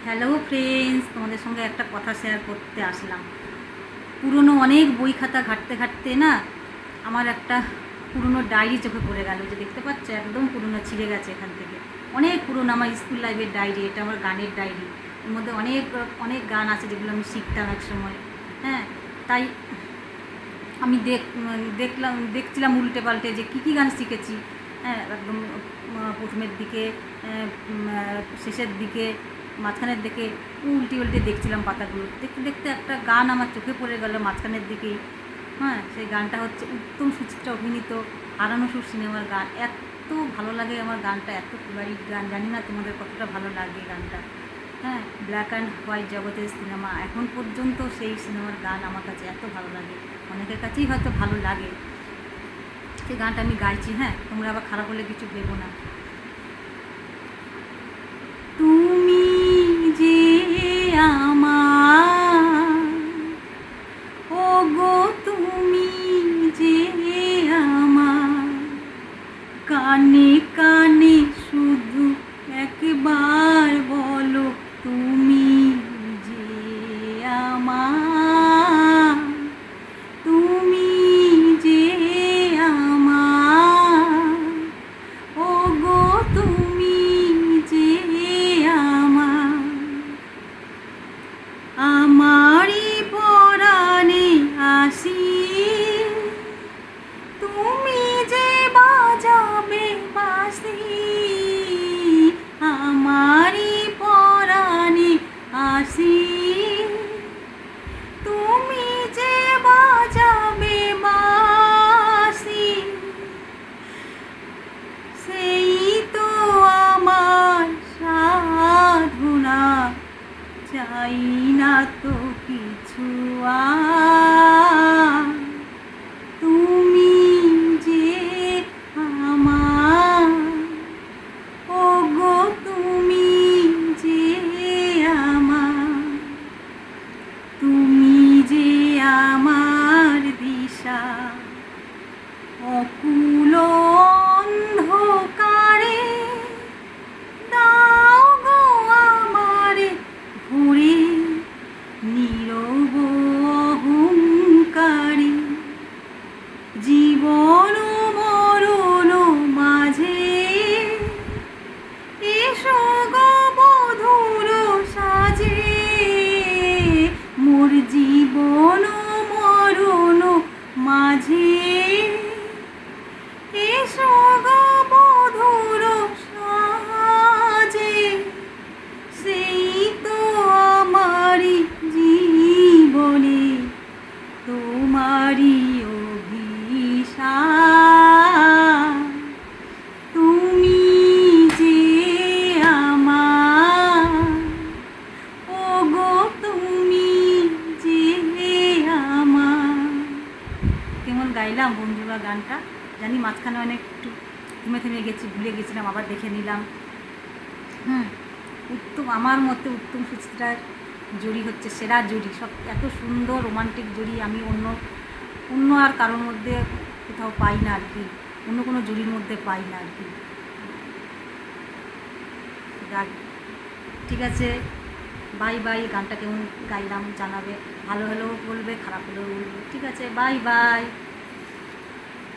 Hello friends, তোমাদের সঙ্গে একটা কথা শেয়ার করতে আসলাম। পুরনো অনেক বই খাতা ঘাঁটতে ঘাঁটতে না আমার একটা পুরনো ডায়েরি চোখে পড়ে গেল। যে দেখতে পাচ্ছ একদম পুরনো, ছিঁড়ে গেছে এখান থেকে। অনেক পুরনো আমার স্কুল লাইফের ডায়েরি। এটা আমার গানের ডায়েরি। এর মধ্যে অনেক অনেক গান আছে যেগুলো আমি শিখতাম এক সময়। হ্যাঁ, তাই আমি দেখছিলাম উল্টে পাল্টে যে কী কী গান শিখেছি। হ্যাঁ, একদম প্রথমের দিকে, শেষের দিকে, মাঝখানের দিকে উল্টে উল্টে দেখছিলাম পাতাগুলো। দেখতে দেখতে একটা গান আমার চোখে পড়ে গেল মাঝখানের দিকেই। হ্যাঁ, সেই গানটা হচ্ছে উত্তম সুচিত্রা অভিনীত হারানো সুর সিনেমার গান। এত ভালো লাগে আমার গানটা, এত ফেভারিট গান। জানি না তোমাদের কতটা ভালো লাগে গানটা। হ্যাঁ, ব্ল্যাক অ্যান্ড হোয়াইট জগতের সিনেমা, এখন পর্যন্ত সেই সিনেমার গান আমার কাছে এত ভালো লাগে। অনেকের কাছেই হয়তো ভালো লাগে। সেই গানটা আমি গাইছি। হ্যাঁ, তোমরা আবার খারাপ হলে কিছু ভেবো না। তুমি যে আমার, ও গো তুমি যে আমার, কানে কানে শুধু একবার বলো তুমি যে আমার, তুমি যে আমার, ও গো তুমি যে আমার, আমারই পরাণে আসি, তুমি যে বাজাবে বাঁশি, আমারই পরাণে আসি, তুমি যে বাজাবে বাঁশি, সেই তো আমার সাধনা, চাই না তো কিছু আর, তুমি যে আমার, ও গো তুমি যে আমার, তুমি যে আমার দিশা, অকুল অন্ধকারে দাও গো আমারে ভরে, নীরব অহংকারে, জীবন মরণ মাঝে এসো গো বধূর সাজে, মোর জীবন মরণ মাঝে এসো গো বধূর সাজে, সেই তো আমারই জীবনে তোমারই অভিশাপ, তুমি যে আমার, ও গো তুমি যে আমার। কেমন গাইলাম বন্ধুরা গানটা? জানি মাঝখানে অনেক একটু থেমে থেমে গেছি, ভুলে গেছিলাম, আবার দেখে নিলাম। উত্তম, আমার মতে উত্তম সুচিত্রার জড়ি হচ্ছে সেরা জড়ি। সব এত সুন্দর রোমান্টিক জড়ি আমি অন্য অন্য আর কারোর মধ্যে কোথাও পাই না আর কি, অন্য কোনো জড়ির মধ্যে পাই না আর কি। যাক, ঠিক আছে, বাই বাই। গানটা কেমন গাইলাম জানাবে, ভালো হলেও বলবে, খারাপ হলেও বলবে। ঠিক আছে, বাই বাই।